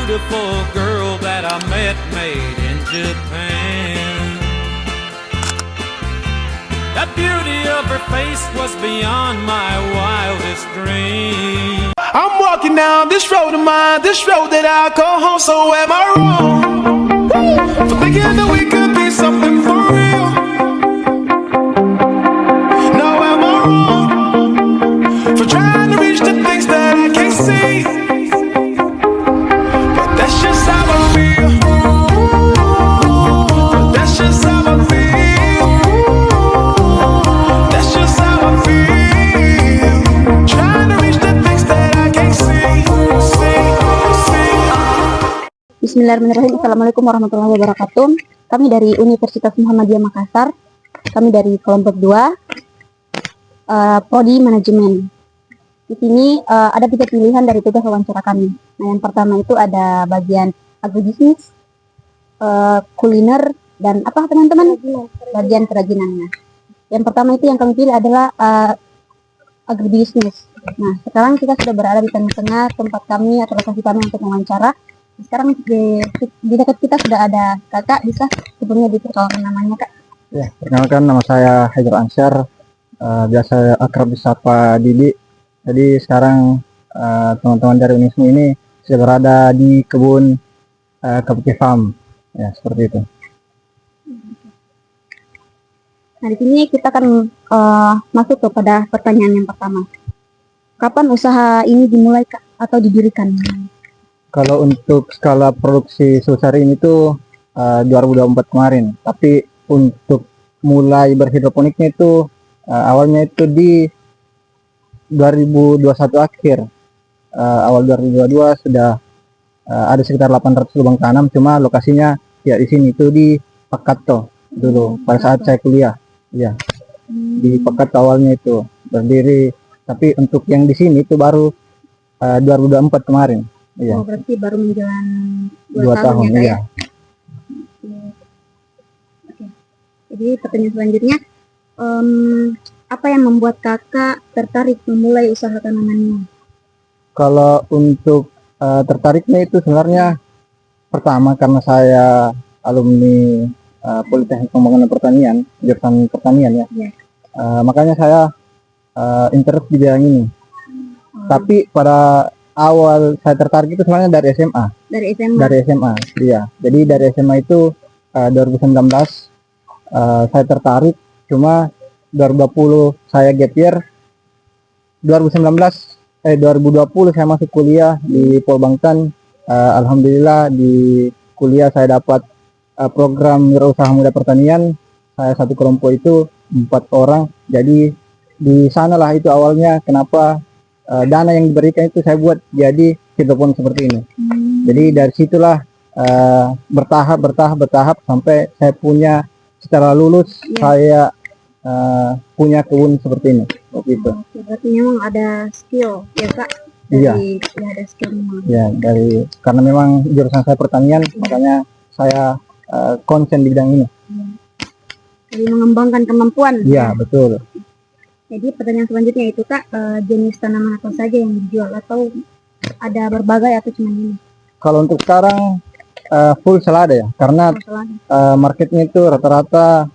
beautiful girl that I met made in Japan. The beauty of her face was beyond my wildest dreams. I'm walking down this road of mine, this road that I call home. So am I wrong for thinking that we could be something for real? No, am I wrong for trying to reach the things that I can't see? But that's just how I feel. But that's just how I feel. That's just how I feel. Trying to reach the things that I can't see. Bismillahirrahmanirrahim. Assalamualaikum warahmatullahi wabarakatuh. Kami dari Universitas Muhammadiyah Makassar. Kami dari kelompok 2, Prodi Manajemen. Di sini ada 3 pilihan dari tugas wawancara kami. Nah, yang pertama itu ada bagian agribisnis, kuliner, dan apa teman-teman? Bagian kerajinannya. Yang pertama itu yang kami pilih adalah agribisnis. Nah, sekarang kita sudah berada di tengah-tengah tempat kami atau lokasi kami untuk mewawancara. Sekarang di dekat kita sudah ada kakak, bisa sebelumnya diperkenalkan namanya kak? Ya, perkenalkan nama saya Haidar Ansyar, biasa akrab disapa Didi. Jadi sekarang teman-teman dari Unismu ini sudah berada di kebun Kapuki Farm, ya seperti itu. Nah, di sini kita akan masuk kepada pertanyaan yang pertama. Kapan usaha ini dimulai kak atau didirikan? Kalau untuk skala produksi sebesar ini tuh 2024 kemarin, tapi untuk mulai berhidroponiknya itu awalnya itu di 2021 akhir, awal 2022 sudah ada sekitar 800 lubang tanam, cuma lokasinya tidak di sini, itu di Pakato dulu pada saat saya kuliah, ya di Pakato awalnya itu berdiri, tapi untuk yang di sini itu baru 2024 kemarin. Iya. Oh, berarti baru menjelang 2 tahun ya, ya. Oke. Jadi pertanyaan selanjutnya, apa yang membuat kakak tertarik memulai usaha tanamannya? Kalau untuk tertariknya itu sebenarnya pertama karena saya alumni Politeknik Pembangunan Pertanian, jurusan pertanian ya. Ya. Makanya saya interest di bidang ini. Tapi pada awal saya tertarik itu sebenarnya dari SMA. Dari SMA? Dari SMA, iya. Jadi dari SMA itu 2019 saya tertarik, cuma 2020 saya gap year. 2020 saya masuk kuliah di Polbangtan. Alhamdulillah di kuliah saya dapat program Wirausaha Muda Pertanian. Saya satu kelompok itu 4 orang. Jadi di sanalah itu awalnya kenapa dana yang diberikan itu saya buat jadi hidroponik seperti ini. Jadi dari situlah bertahap sampai saya punya, setelah lulus saya punya kebun seperti ini. Begitu. Berarti memang ada skill ya kak? Iya. Ya, ada skill memang. Ya, karena memang jurusan saya pertanian, makanya saya konsen di bidang ini. Jadi mengembangkan kemampuan. Iya, betul. Jadi pertanyaan selanjutnya itu kak, jenis tanaman apa saja yang dijual atau ada berbagai atau cuma ini? Kalau untuk sekarang full selada ya, karena marketnya itu rata-rata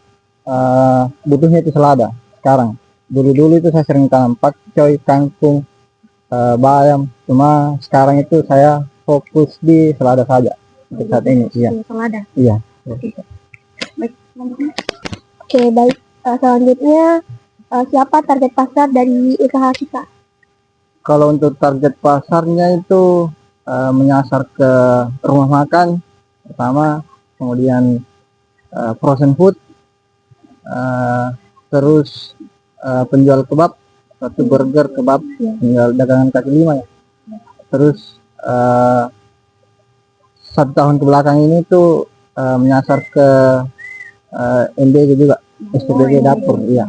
butuhnya itu selada sekarang. Dulu itu saya sering tanam pakcoy, kangkung, bayam, cuma sekarang itu saya fokus di selada saja untuk saat ini. Iya. Selada. Iya. Baik, selanjutnya. Oke, baik. Selanjutnya siapa target pasar dari usaha kita? Kalau untuk target pasarnya itu menyasar ke rumah makan pertama, kemudian frozen food, terus penjual kebab, satu burger kebab, tinggal dagangan kaki lima ya. Terus 1 tahun ke belakang ini tuh menyasar ke MBG juga, SPBG dapur, iya.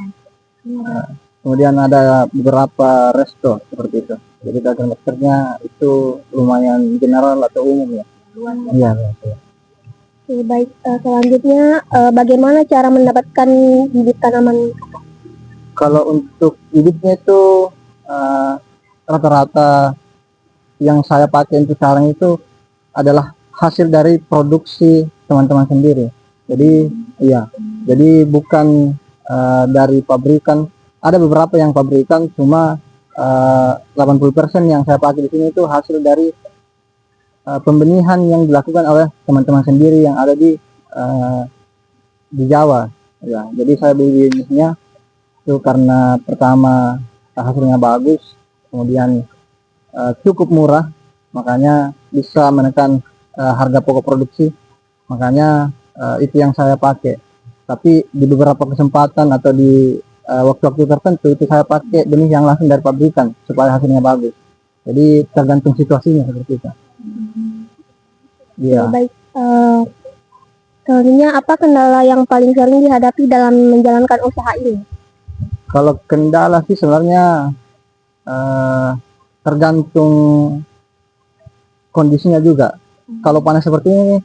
Kemudian ada beberapa resto seperti itu. Jadi dagang maskernya itu lumayan general atau umum ya. Iya. Oke, baik. Selanjutnya bagaimana cara mendapatkan bibit tanaman? Kalau untuk bibitnya itu rata-rata yang saya pakai untuk sekarang itu adalah hasil dari produksi teman-teman sendiri. Jadi iya, jadi bukan dari pabrikan. Ada beberapa yang pabrikan, cuma 80% yang saya pakai di sini itu hasil dari pembenihan yang dilakukan oleh teman-teman sendiri yang ada di Jawa. Ya, jadi saya beli bisnisnya itu karena pertama hasilnya bagus, kemudian cukup murah, makanya bisa menekan harga pokok produksi. Makanya itu yang saya pakai. Tapi di beberapa kesempatan atau di waktu-waktu tertentu itu saya pakai benih yang langsung dari pabrikan supaya hasilnya bagus. Jadi tergantung situasinya seperti itu. Iya. Baik. Selanjutnya, apa kendala yang paling sering dihadapi dalam menjalankan usaha ini? Kalau kendala sih sebenarnya tergantung kondisinya juga. Kalau panas seperti ini,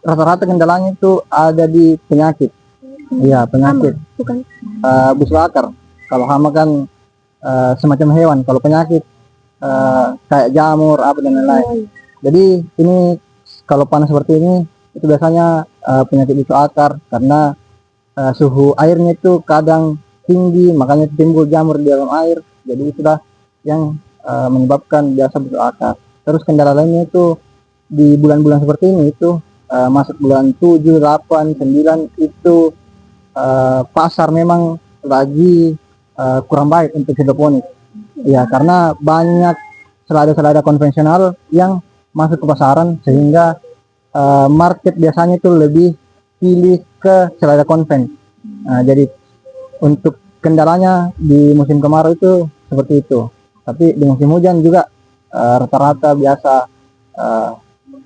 rata-rata kendalanya itu ada di penyakit. Iya, penyakit. Bukan. Busuk akar. Kalau hama kan semacam hewan. Kalau penyakit kayak jamur, apa dan lain-lain. Jadi ini kalau panas seperti ini itu biasanya penyakit busuk akar karena suhu airnya itu kadang tinggi, makanya timbul jamur di dalam air. Jadi itulah yang menyebabkan biasa busuk akar. Terus kendala lainnya itu di bulan-bulan seperti ini itu masuk bulan 7, 8, 9 itu pasar memang lagi kurang baik untuk hidroponik. Ya, karena banyak selada-selada konvensional yang masuk ke pasaran sehingga market biasanya itu lebih pilih ke selada konven. Jadi untuk kendalanya di musim kemarau itu seperti itu. Tapi di musim hujan juga rata-rata biasa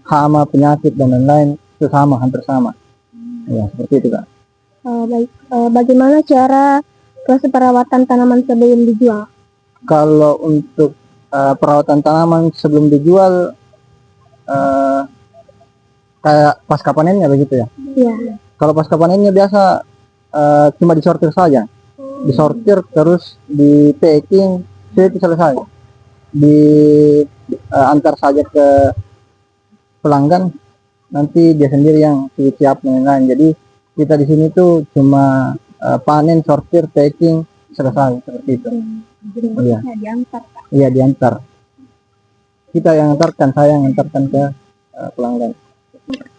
hama, penyakit dan lain-lain itu sama, hampir sama. Ya, seperti itu, Kak. Baik. Bagaimana cara proses perawatan tanaman sebelum dijual? Kalau untuk perawatan tanaman sebelum dijual kayak pasca panennya begitu ya. Iya. Kalau pasca panennya biasa cuma disortir saja, disortir terus di packing, itu selesai. Antar saja ke pelanggan, nanti dia sendiri yang siap dan lain-lain. Jadi kita di sini tuh cuma panen, sortir, packing, selesai seperti itu. Iya. Diantar. Iya, diantar. Kita yang antarkan, saya yang antarkan ke pelanggan.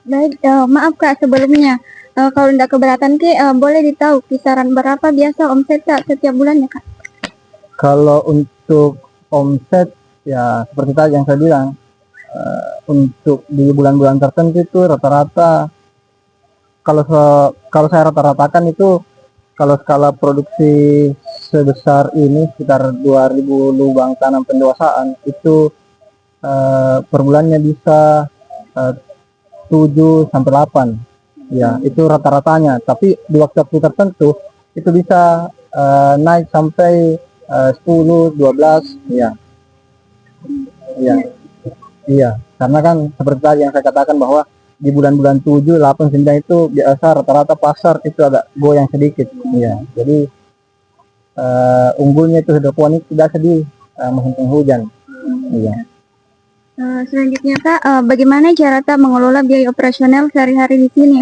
Baik, maaf Kak sebelumnya. Kalau tidak keberatan boleh ditahu kisaran berapa biasa omset Kak setiap bulannya Kak? Kalau untuk omset ya seperti tadi yang saya bilang, untuk di bulan-bulan tertentu itu rata-rata kalau saya rata-ratakan itu kalau skala produksi sebesar ini sekitar 2000 lubang tanam pendewasaan itu per bulannya bisa 7 sampai 8. Ya, itu rata-ratanya. Tapi di waktu-waktu tertentu itu bisa naik sampai 10, 12, ya. Iya. Iya, karena kan seperti tadi yang saya katakan bahwa di bulan-bulan 7, 8, 9 itu biasa rata-rata pasar itu agak goyang sedikit. Iya. Jadi unggulnya itu hidroponik tidak sedih musim penghujan. Iya. Selanjutnya Kak, bagaimana cara Kak mengelola biaya operasional sehari-hari di sini?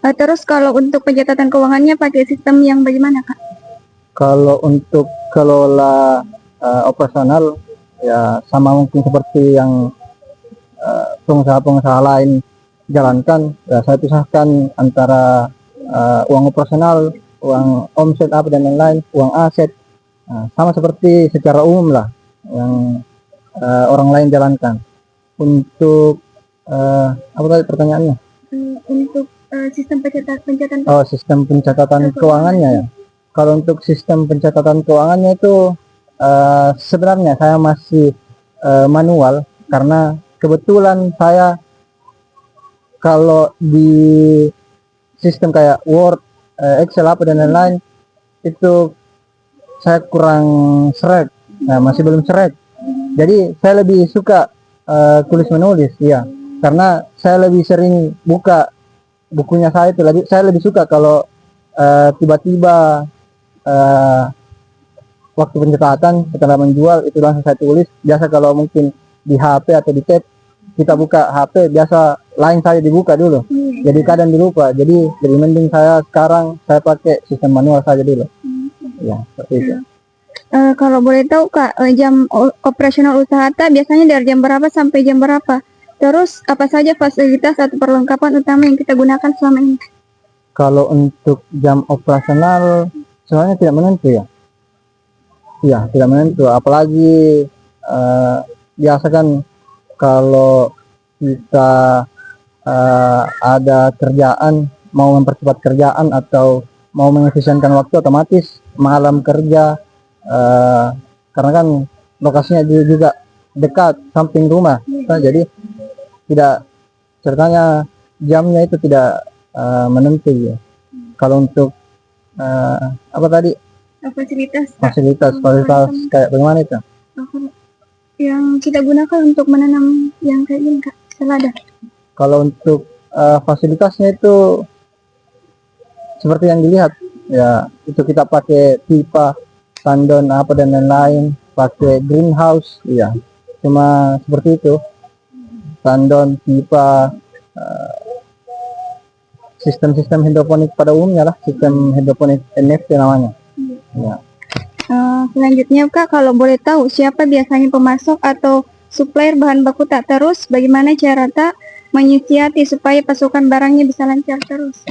Terus kalau untuk pencatatan keuangannya pakai sistem yang bagaimana Kak? Kalau untuk kelola operasional ya sama mungkin seperti yang pengusaha-pengusaha lain jalankan. Ya, saya pisahkan antara uang operasional, uang omset apa dan lain-lain, uang aset. Sama seperti secara umum lah yang orang lain jalankan. Untuk apa tadi pertanyaannya? Untuk sistem pencatatan. Oh, sistem pencatatan keuangannya ya. Kalau untuk sistem pencatatan keuangannya itu sebenarnya saya masih manual karena kebetulan saya kalau di sistem kayak Word, Excel apa dan lain-lain itu saya kurang seret. Nah, masih belum seret. Jadi saya lebih suka tulis menulis ya, karena saya lebih sering buka bukunya saya itu saya lebih suka kalau tiba-tiba waktu pencatatan setelah menjual itu langsung saya tulis. Biasa kalau mungkin di HP atau di tab kita buka HP biasa lain saja dibuka dulu. Jadi kadang dilupa. Jadi lebih mending saya sekarang saya pakai sistem manual saja dulu. Ya, seperti itu. Kalau boleh tahu Kak, jam operasional usaha Ta biasanya dari jam berapa sampai jam berapa? Terus apa saja fasilitas atau perlengkapan utama yang kita gunakan selama ini? Kalau untuk jam operasional sebenarnya tidak menentu ya. Iya, tidak menentu. Apalagi biasa kan kalau kita ada kerjaan, mau mempercepat kerjaan atau mau mengefisienkan waktu, otomatis malam kerja. Karena kan lokasinya juga dekat samping rumah, jadi tidak ceritanya jamnya itu tidak menentu ya. Kalau untuk apa tadi fasilitas kayak bagaimana itu yang kita gunakan untuk menanam yang kayak gini Kak, selada? kalau untuk fasilitasnya itu seperti yang dilihat ya, itu kita pakai pipa, tandon apa dan lain-lain, pakai greenhouse ya, cuma seperti itu, tandon, pipa, sistem-sistem hidroponik pada umumnya lah, sistem hidroponik NFT namanya ya. Selanjutnya Kak, kalau boleh tahu siapa biasanya pemasok atau supplier bahan baku Tak, terus bagaimana cara Tak menyiasati supaya pasokan barangnya bisa lancar terus?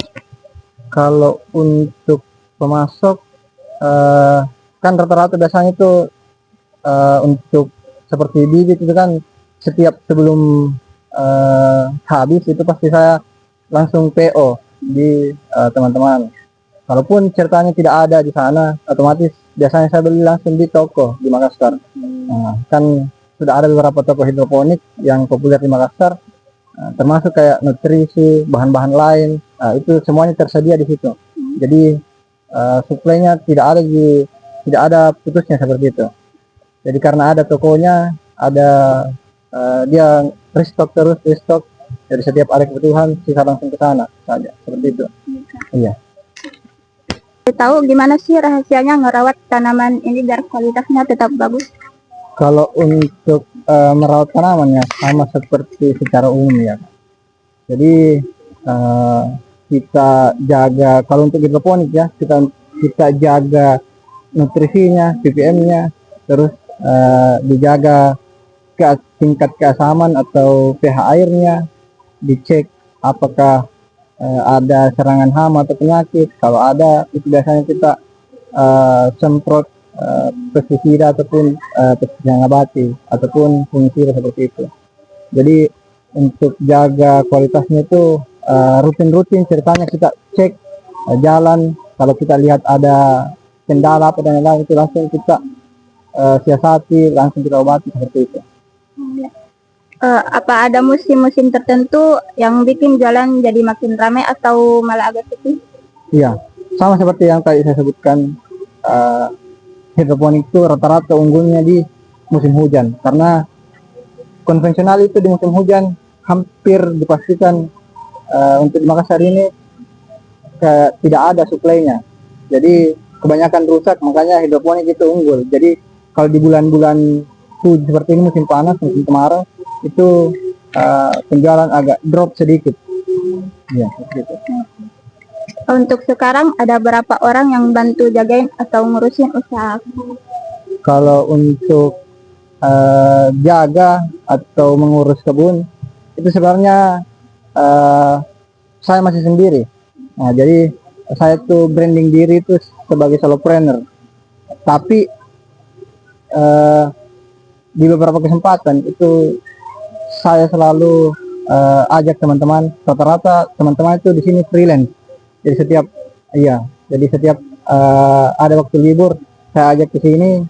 Kalau untuk pemasok kan rata-rata biasanya itu untuk seperti bibit itu kan setiap sebelum habis itu pasti saya langsung PO di teman-teman. Kalaupun ceritanya tidak ada di sana, otomatis biasanya saya beli langsung di toko di Makassar. Kan sudah ada beberapa toko hidroponik yang populer di Makassar, termasuk kayak nutrisi, bahan-bahan lain, itu semuanya tersedia di situ. Jadi suplainya tidak ada putusnya seperti itu. Jadi karena ada tokonya, ada dia restock, jadi setiap ada kebutuhan kita langsung ke sana saja, seperti itu. Iya. Tahu gimana sih rahasianya ngerawat tanaman ini biar kualitasnya tetap bagus? Kalau untuk merawat tanamannya sama seperti secara umum ya. Jadi kita jaga, kalau untuk hidroponik ya, kita jaga nutrisinya, ppm-nya, terus dijaga tingkat keasaman atau pH airnya, dicek apakah ada serangan hama atau penyakit. Kalau ada, itu biasanya kita semprot pestisida ataupun pestisida nabati ataupun fungisida seperti itu. Jadi untuk jaga kualitasnya itu rutin-rutin ceritanya kita cek jalan. Kalau kita lihat ada kendala apa dan lain-lain, itu langsung kita siasati, langsung kita obati seperti itu. Apa ada musim-musim tertentu yang bikin jalan jadi makin ramai atau malah agak sepi? Iya, sama seperti yang tadi saya sebutkan, hidroponik itu rata-rata unggulnya di musim hujan, karena konvensional itu di musim hujan hampir dipastikan untuk di Makassar ini tidak ada suplainya, jadi kebanyakan rusak, makanya hidroponik itu unggul. Jadi kalau di bulan-bulan hujan seperti ini, musim panas, musim kemarau, itu penjualan agak drop sedikit. Ya, gitu. Untuk sekarang ada berapa orang yang bantu jagain atau ngurusin usaha? Kalau untuk jaga atau mengurus kebun itu sebenarnya saya masih sendiri. Nah, jadi saya tuh branding diri itu sebagai solopreneur. Tapi di beberapa kesempatan itu saya selalu ajak teman-teman, rata-rata teman-teman itu di sini freelance. Jadi setiap ada waktu libur saya ajak ke sini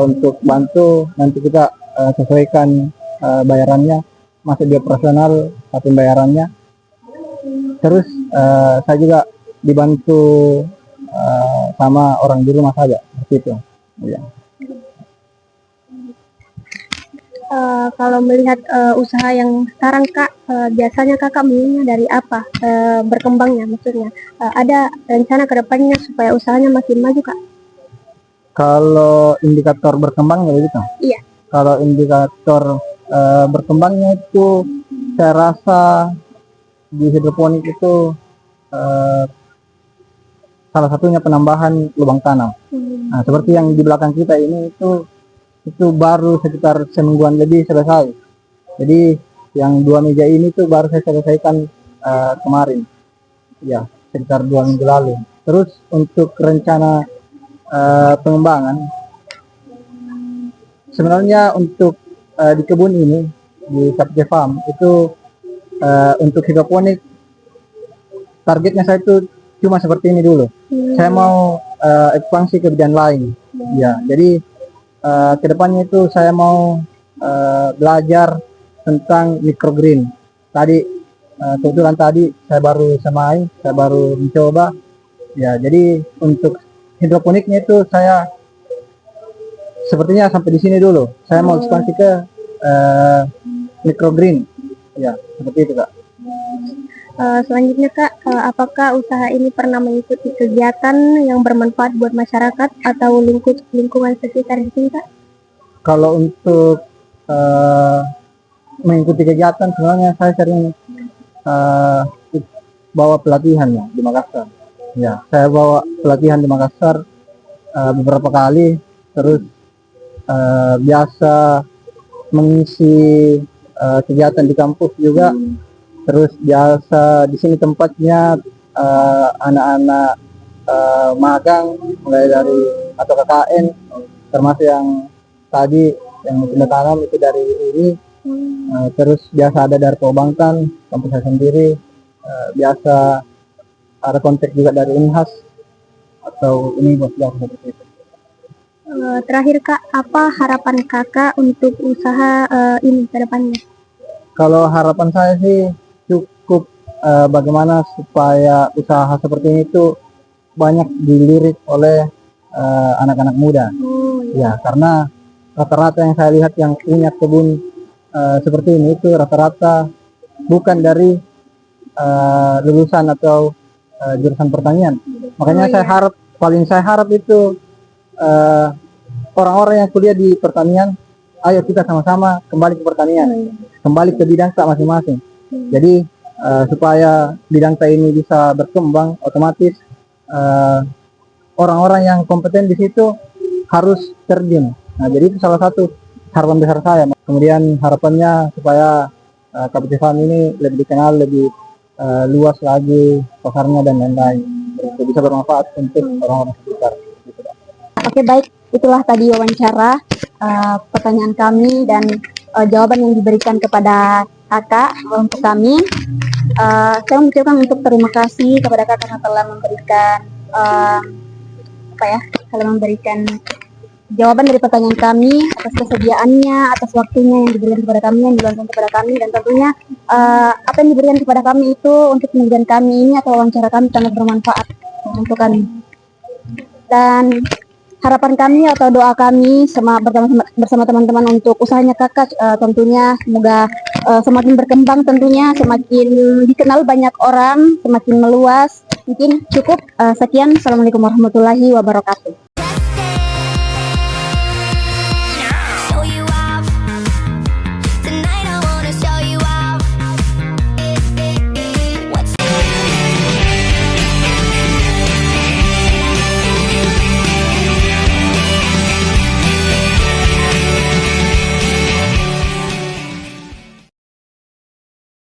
untuk bantu, nanti kita sesuaikan bayarannya, masuk dia operasional atau bayarannya. Terus saya juga dibantu sama orang di rumah saja, seperti itu. Ya. Kalau melihat usaha yang sekarang Kak, biasanya Kakak maunya dari apa berkembangnya, maksudnya ada rencana ke depannya supaya usahanya makin maju Kak? Kalau indikator berkembangnya begitu? Iya. Kalau indikator berkembangnya itu saya rasa di hidroponik itu eh, salah satunya penambahan lubang tanam. Nah, seperti yang di belakang kita ini itu baru sekitar semingguan lebih selesai. Jadi yang 2 meja ini tuh baru saya selesaikan kemarin, ya sekitar 2 minggu lalu. Terus untuk rencana pengembangan, sebenarnya untuk di kebun ini di Sapje Farm itu untuk hidroponik targetnya saya itu cuma seperti ini dulu. Saya mau ekspansi ke bidang lain. Ya, jadi kedepannya itu saya mau belajar tentang microgreen. Tadi kebetulan tadi saya baru semai, saya baru mencoba. Ya, jadi untuk hidroponiknya itu saya sepertinya sampai di sini dulu. Saya mau ekspansi ke microgreen. Ya, seperti itu, Kak. Selanjutnya Kak, apakah usaha ini pernah mengikuti kegiatan yang bermanfaat buat masyarakat atau lingkungan sekitar di sini Kak? Kalau untuk mengikuti kegiatan sebenarnya saya sering bawa pelatihan ya di Makassar. Ya, saya bawa pelatihan di Makassar beberapa kali, terus biasa mengisi kegiatan di kampus juga. Terus biasa di sini tempatnya anak-anak magang mulai dari atau KKN, termasuk yang tadi yang tanda tangan itu dari UI. Terus biasa ada dari Pobangkan, kampus saya sendiri. Biasa ada kontak juga dari Unhas atau Unibos seperti itu. Terakhir Kak, apa harapan Kakak untuk usaha ini ke depannya? Kalau harapan saya sih cukup bagaimana supaya usaha seperti ini tuh banyak dilirik oleh anak-anak muda. Ya, karena rata-rata yang saya lihat yang punya kebun seperti ini itu rata-rata bukan dari lulusan atau jurusan pertanian. Makanya saya harap itu orang-orang yang kuliah di pertanian, ayo kita sama-sama kembali ke pertanian, kembali ke bidang tak masing-masing. Jadi supaya bidang tak ini bisa berkembang, otomatis orang-orang yang kompeten di situ harus terjun. Nah, jadi itu salah satu harapan besar saya. Kemudian harapannya supaya Sapje Farm ini lebih dikenal, lebih luas lagi pasarnya dan lain-lain, bisa bermanfaat untuk orang-orang sekitar. Oke, baik, itulah tadi wawancara pertanyaan kami dan jawaban yang diberikan kepada Kakak untuk kami. Saya mengucapkan untuk terima kasih kepada Kakak yang telah memberikan memberikan jawaban dari pertanyaan kami, atas kesediaannya, atas waktunya yang diberikan kepada kami, yang diluangkan kepada kami, dan tentunya apa yang diberikan kepada kami itu untuk penelitian kami ini atau wawancara kami sangat bermanfaat untuk kami. Dan harapan kami atau doa kami bersama teman-teman untuk usahanya Kakak tentunya semoga semakin berkembang, tentunya semakin dikenal banyak orang, semakin meluas. Mungkin cukup sekian. Assalamualaikum warahmatullahi wabarakatuh.